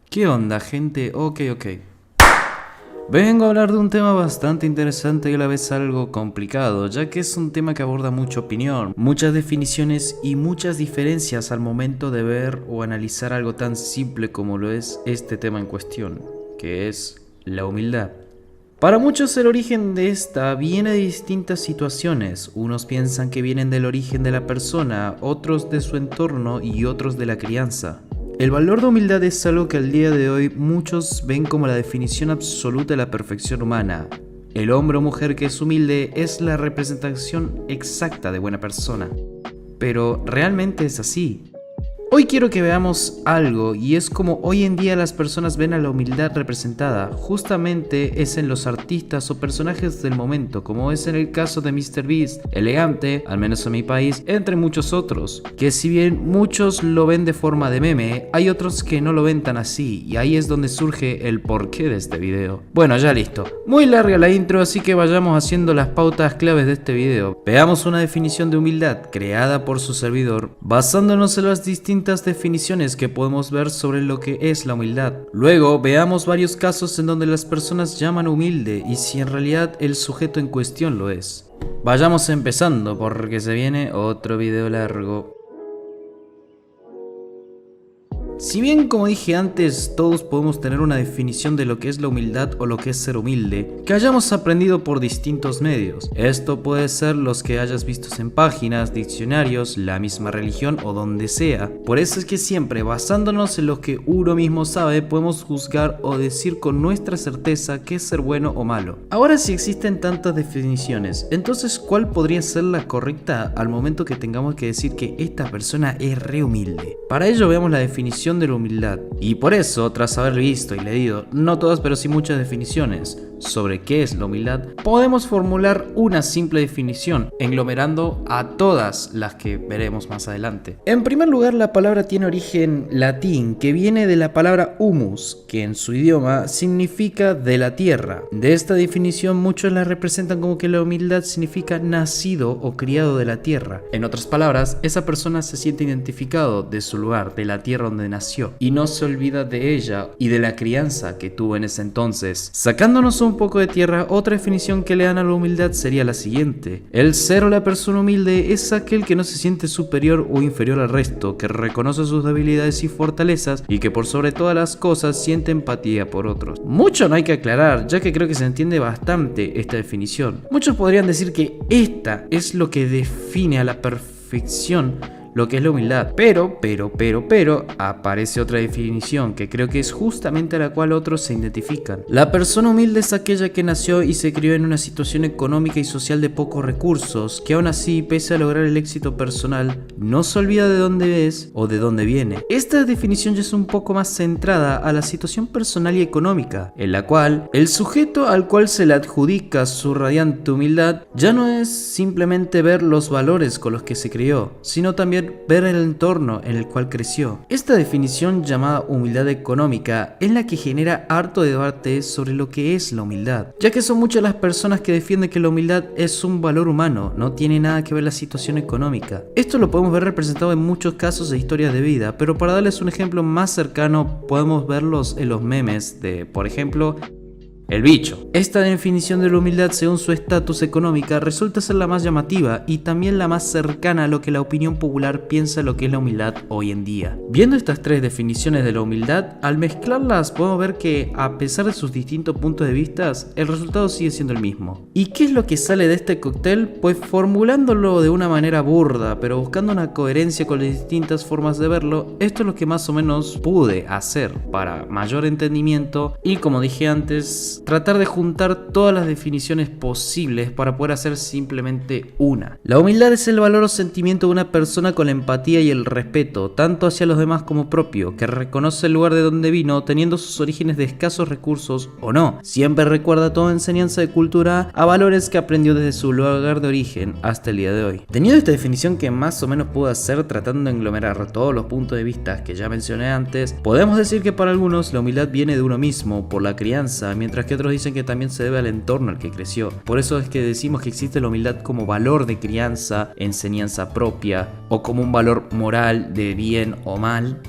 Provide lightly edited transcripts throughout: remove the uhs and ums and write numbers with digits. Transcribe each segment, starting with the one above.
¿Qué onda, gente? Ok. Vengo a hablar de un tema bastante interesante y a la vez algo complicado, ya que es un tema que aborda mucha opinión, muchas definiciones y muchas diferencias al momento de ver o analizar algo tan simple como lo es este tema en cuestión, que es la humildad. Para muchos el origen de esta viene de distintas situaciones. Unos piensan que vienen del origen de la persona, otros de su entorno y otros de la crianza. El valor de humildad es algo que al día de hoy muchos ven como la definición absoluta de la perfección humana. El hombre o mujer que es humilde es la representación exacta de buena persona. Pero ¿realmente es así? Hoy quiero que veamos algo, y es como hoy en día las personas ven a la humildad representada. Justamente es en los artistas o personajes del momento, como es en el caso de MrBeast, elegante, al menos en mi país, entre muchos otros, que si bien muchos lo ven de forma de meme, hay otros que no lo ven tan así, y ahí es donde surge el porqué de este video. Bueno, ya listo. Muy larga la intro, así que vayamos haciendo las pautas claves de este video. Veamos una definición de humildad creada por su servidor, basándonos en las distintas definiciones que podemos ver sobre lo que es la humildad. Luego veamos varios casos en donde las personas llaman humilde y si en realidad el sujeto en cuestión lo es. Vayamos empezando porque se viene otro video largo. Si bien, como dije antes, todos podemos tener una definición de lo que es la humildad o lo que es ser humilde, que hayamos aprendido por distintos medios. Esto puede ser los que hayas visto en páginas, diccionarios, la misma religión o donde sea. Por eso es que siempre, basándonos en lo que uno mismo sabe, podemos juzgar o decir con nuestra certeza qué es ser bueno o malo. Ahora, si existen tantas definiciones, entonces ¿cuál podría ser la correcta al momento que tengamos que decir que esta persona es re humilde? Para ello veamos la definición de la humildad. Y por eso, tras haber visto y leído, no todas pero sí muchas definiciones sobre qué es la humildad, podemos formular una simple definición, englomerando a todas las que veremos más adelante. En primer lugar, la palabra tiene origen latín, que viene de la palabra humus, que en su idioma significa de la tierra. De esta definición muchos la representan como que la humildad significa nacido o criado de la tierra. En otras palabras, esa persona se siente identificado de su lugar, de la tierra donde nació, y no se olvida de ella y de la crianza que tuvo en ese entonces. Sacándonos un poco de tierra, otra definición que le dan a la humildad sería la siguiente: el ser o la persona humilde es aquel que no se siente superior o inferior al resto, que reconoce sus debilidades y fortalezas y que por sobre todas las cosas siente empatía por otros. Mucho no hay que aclarar, ya que creo que se entiende bastante esta definición. Muchos podrían decir que esta es lo que define a la perfección lo que es la humildad, pero, aparece otra definición que creo que es justamente a la cual otros se identifican. La persona humilde es aquella que nació y se crió en una situación económica y social de pocos recursos, que aún así, pese a lograr el éxito personal, no se olvida de dónde es o de dónde viene. Esta definición ya es un poco más centrada a la situación personal y económica, en la cual el sujeto al cual se le adjudica su radiante humildad ya no es simplemente ver los valores con los que se crió, sino también ver el entorno en el cual creció. Esta definición llamada humildad económica es la que genera harto debate sobre lo que es la humildad, ya que son muchas las personas que defienden que la humildad es un valor humano, no tiene nada que ver la situación económica. Esto lo podemos ver representado en muchos casos de historias de vida, pero para darles un ejemplo más cercano podemos verlos en los memes de, por ejemplo, el bicho. Esta definición de la humildad según su estatus económica resulta ser la más llamativa y también la más cercana a lo que la opinión popular piensa lo que es la humildad hoy en día. Viendo estas tres definiciones de la humildad, al mezclarlas podemos ver que a pesar de sus distintos puntos de vista, el resultado sigue siendo el mismo. ¿Y qué es lo que sale de este cóctel? Pues formulándolo de una manera burda, pero buscando una coherencia con las distintas formas de verlo, esto es lo que más o menos pude hacer para mayor entendimiento y, como dije antes, tratar de juntar todas las definiciones posibles para poder hacer simplemente una. La humildad es el valor o sentimiento de una persona con la empatía y el respeto, tanto hacia los demás como propio, que reconoce el lugar de donde vino, teniendo sus orígenes de escasos recursos o no. Siempre recuerda toda enseñanza de cultura a valores que aprendió desde su lugar de origen hasta el día de hoy. Teniendo esta definición que más o menos puedo hacer tratando de englomerar todos los puntos de vista que ya mencioné antes, podemos decir que para algunos la humildad viene de uno mismo, por la crianza, mientras que otros dicen que también se debe al entorno al que creció. Por eso es que decimos que existe la humildad como valor de crianza, enseñanza propia, o como un valor moral de bien o mal.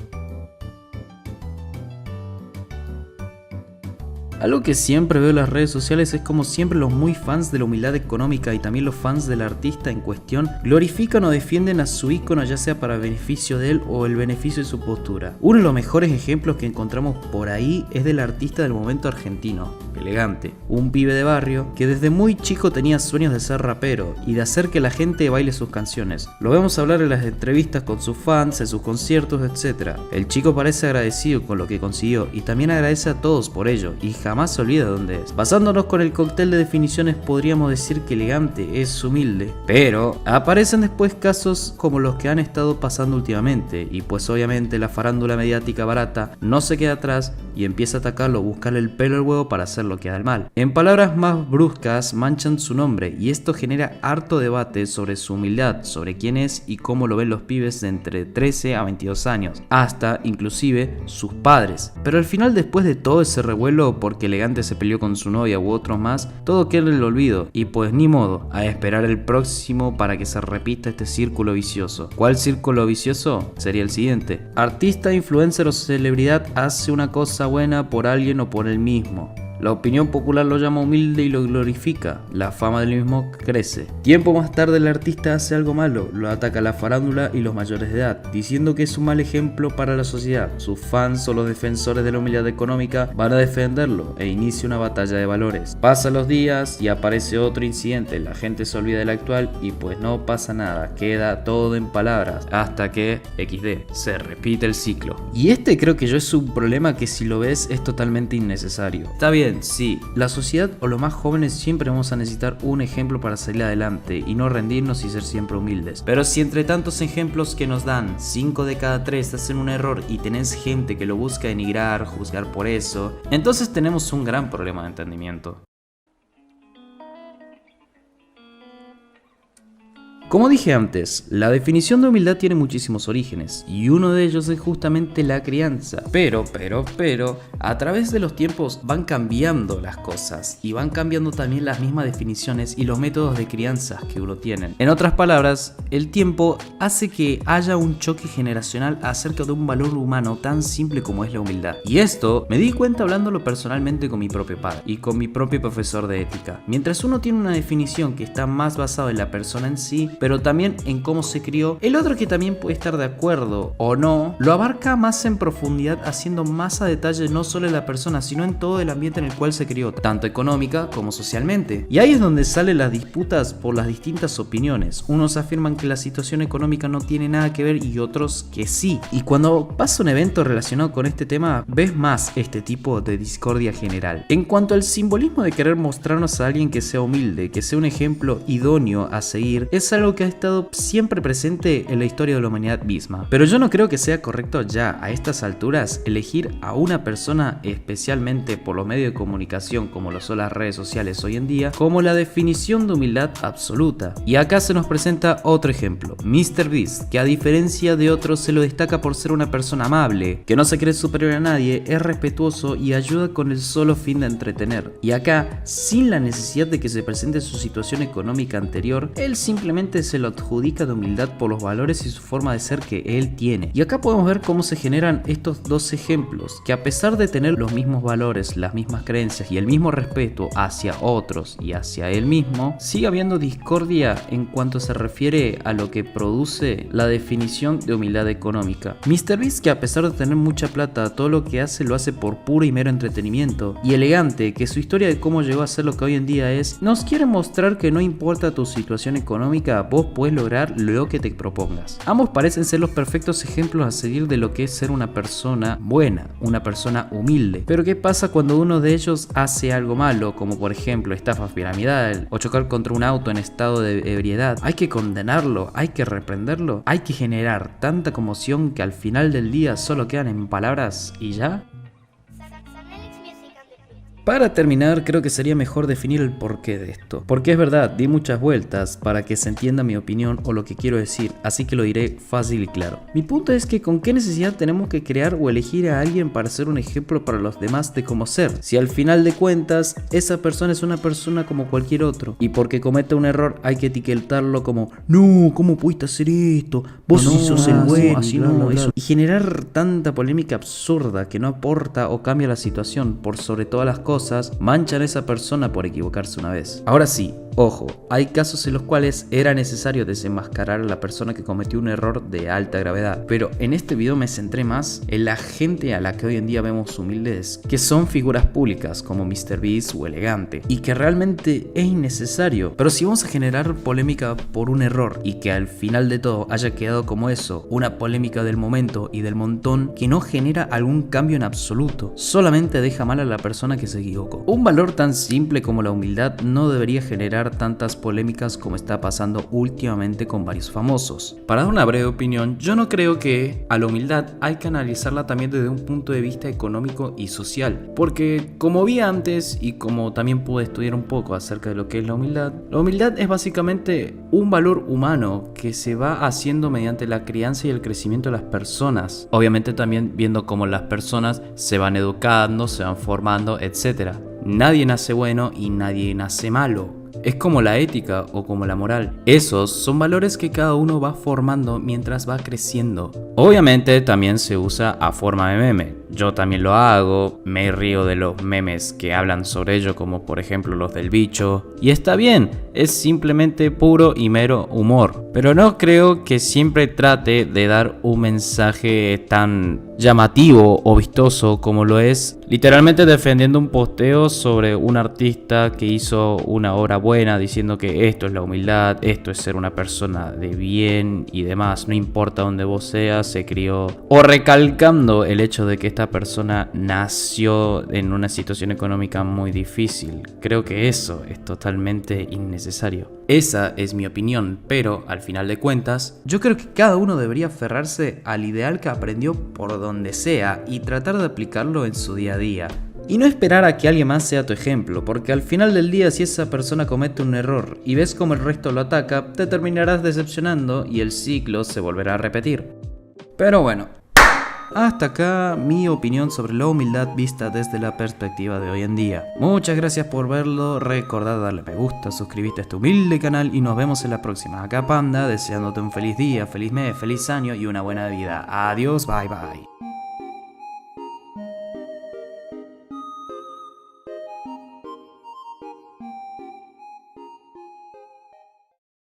Algo que siempre veo en las redes sociales es como siempre los muy fans de la humildad económica y también los fans del artista en cuestión glorifican o defienden a su ícono, ya sea para beneficio de él o el beneficio de su postura. Uno de los mejores ejemplos que encontramos por ahí es del artista del momento argentino, Elegante, un pibe de barrio que desde muy chico tenía sueños de ser rapero y de hacer que la gente baile sus canciones. Lo vemos hablar en las entrevistas con sus fans, en sus conciertos, etc. El chico parece agradecido con lo que consiguió y también agradece a todos por ello y jamás se olvida de dónde es. Basándonos con el cóctel de definiciones, podríamos decir que Elegante es humilde, pero aparecen después casos como los que han estado pasando últimamente y pues obviamente la farándula mediática barata no se queda atrás y empieza a atacarlo, buscarle el pelo al huevo para hacer lo que da el mal. En palabras más bruscas, manchan su nombre y esto genera harto debate sobre su humildad, sobre quién es y cómo lo ven los pibes de entre 13 a 22 años, hasta inclusive sus padres. Pero al final, después de todo ese revuelo porque Elegante se peleó con su novia u otros más, todo queda en el olvido y pues ni modo, a esperar el próximo para que se repita este círculo vicioso. ¿Cuál círculo vicioso? Sería el siguiente: artista, influencer o celebridad hace una cosa buena por alguien o por él mismo. La opinión popular lo llama humilde y lo glorifica, la fama del mismo crece. Tiempo más tarde el artista hace algo malo, lo ataca la farándula y los mayores de edad, diciendo que es un mal ejemplo para la sociedad. Sus fans o los defensores de la humildad económica van a defenderlo e inicia una batalla de valores. Pasan los días y aparece otro incidente, la gente se olvida del actual y pues no pasa nada, queda todo en palabras, hasta que XD, se repite el ciclo. Y este creo que yo es un problema que si lo ves es totalmente innecesario. Está bien, sí, la sociedad o los más jóvenes siempre vamos a necesitar un ejemplo para salir adelante y no rendirnos y ser siempre humildes. Pero si entre tantos ejemplos que nos dan, 5 de cada 3 hacen un error y tenés gente que lo busca denigrar, juzgar por eso, entonces tenemos un gran problema de entendimiento. Como dije antes, la definición de humildad tiene muchísimos orígenes y uno de ellos es justamente la crianza. Pero, a través de los tiempos van cambiando las cosas y van cambiando también las mismas definiciones y los métodos de crianza que uno tiene. En otras palabras, el tiempo hace que haya un choque generacional acerca de un valor humano tan simple como es la humildad. Y esto me di cuenta hablándolo personalmente con mi propio padre y con mi propio profesor de ética. Mientras uno tiene una definición que está más basada en la persona en sí, pero también en cómo se crió, el otro, que también puede estar de acuerdo o no, lo abarca más en profundidad, haciendo más a detalle no solo en la persona, sino en todo el ambiente en el cual se crió, tanto económica como socialmente. Y ahí es donde salen las disputas por las distintas opiniones. Unos afirman que la situación económica no tiene nada que ver y otros que sí. Y cuando pasa un evento relacionado con este tema, ves más este tipo de discordia general. En cuanto al simbolismo de querer mostrarnos a alguien que sea humilde, que sea un ejemplo idóneo a seguir, es algo que ha estado siempre presente en la historia de la humanidad misma. Pero yo no creo que sea correcto ya a estas alturas elegir a una persona, especialmente por los medios de comunicación como lo son las redes sociales hoy en día, como la definición de humildad absoluta. Y acá se nos presenta otro ejemplo, MrBeast, que a diferencia de otros se lo destaca por ser una persona amable, que no se cree superior a nadie, es respetuoso y ayuda con el solo fin de entretener. Y acá, sin la necesidad de que se presente su situación económica anterior, él simplemente se lo adjudica de humildad por los valores y su forma de ser que él tiene. Y acá podemos ver cómo se generan estos dos ejemplos, que a pesar de tener los mismos valores, las mismas creencias y el mismo respeto hacia otros y hacia él mismo, sigue habiendo discordia en cuanto se refiere a lo que produce la definición de humildad económica. MrBeast, que a pesar de tener mucha plata, todo lo que hace lo hace por puro y mero entretenimiento. Y Elegante, que su historia de cómo llegó a ser lo que hoy en día es, nos quiere mostrar que no importa tu situación económica, vos puedes lograr lo que te propongas. Ambos parecen ser los perfectos ejemplos a seguir de lo que es ser una persona buena, una persona humilde. Pero ¿qué pasa cuando uno de ellos hace algo malo, como por ejemplo estafa piramidal o chocar contra un auto en estado de ebriedad? Hay que condenarlo, hay que reprenderlo, hay que generar tanta conmoción que al final del día solo quedan en palabras y ya. Para terminar, creo que sería mejor definir el porqué de esto. Porque es verdad, di muchas vueltas para que se entienda mi opinión o lo que quiero decir, así que lo diré fácil y claro. Mi punto es que con qué necesidad tenemos que crear o elegir a alguien para ser un ejemplo para los demás de cómo ser, si al final de cuentas esa persona es una persona como cualquier otro, y porque cometa un error hay que etiquetarlo como no, ¿cómo pudiste hacer esto? Vos sí sos el bueno, así no, eso. Y generar tanta polémica absurda que no aporta o cambia la situación por sobre todas las cosas. cosas manchan a esa persona por equivocarse una vez. Ahora sí, ojo, hay casos en los cuales era necesario desenmascarar a la persona que cometió un error de alta gravedad, pero en este video me centré más en la gente a la que hoy en día vemos humildes, que son figuras públicas como MrBeast o Elegante, y que realmente es innecesario. Pero si vamos a generar polémica por un error y que al final de todo haya quedado como eso, una polémica del momento y del montón que no genera algún cambio en absoluto, solamente deja mal a la persona que se equivocó. Un valor tan simple como la humildad no debería generar tantas polémicas como está pasando últimamente con varios famosos. Para dar una breve opinión, yo no creo que a la humildad hay que analizarla también desde un punto de vista económico y social, porque como vi antes y como también pude estudiar un poco acerca de lo que es la humildad es básicamente un valor humano que se va haciendo mediante la crianza y el crecimiento de las personas, obviamente también viendo cómo las personas se van educando, se van formando, etc. Nadie nace bueno y nadie nace malo. Es como la ética o como la moral. Esos son valores que cada uno va formando mientras va creciendo. Obviamente también se usa a forma de meme. Yo también lo hago, me río de los memes que hablan sobre ello, como por ejemplo los del bicho. Y está bien, es simplemente puro y mero humor. Pero no creo que siempre trate de dar un mensaje tan llamativo o vistoso como lo es literalmente defendiendo un posteo sobre un artista que hizo una obra buena, diciendo que esto es la humildad, esto es ser una persona de bien y demás, no importa dónde vos seas, se crió, o recalcando el hecho de que esta persona nació en una situación económica muy difícil. Creo que eso es totalmente innecesario. Esa es mi opinión, pero al final de cuentas, yo creo que cada uno debería aferrarse al ideal que aprendió por donde sea y tratar de aplicarlo en su día a día. Y no esperar a que alguien más sea tu ejemplo, porque al final del día si esa persona comete un error y ves cómo el resto lo ataca, te terminarás decepcionando y el ciclo se volverá a repetir. Pero bueno, hasta acá mi opinión sobre la humildad vista desde la perspectiva de hoy en día. Muchas gracias por verlo, recordad darle me gusta, suscribirte a este humilde canal y nos vemos en la próxima. Acá Panda, deseándote un feliz día, feliz mes, feliz año y una buena vida. Adiós, bye bye.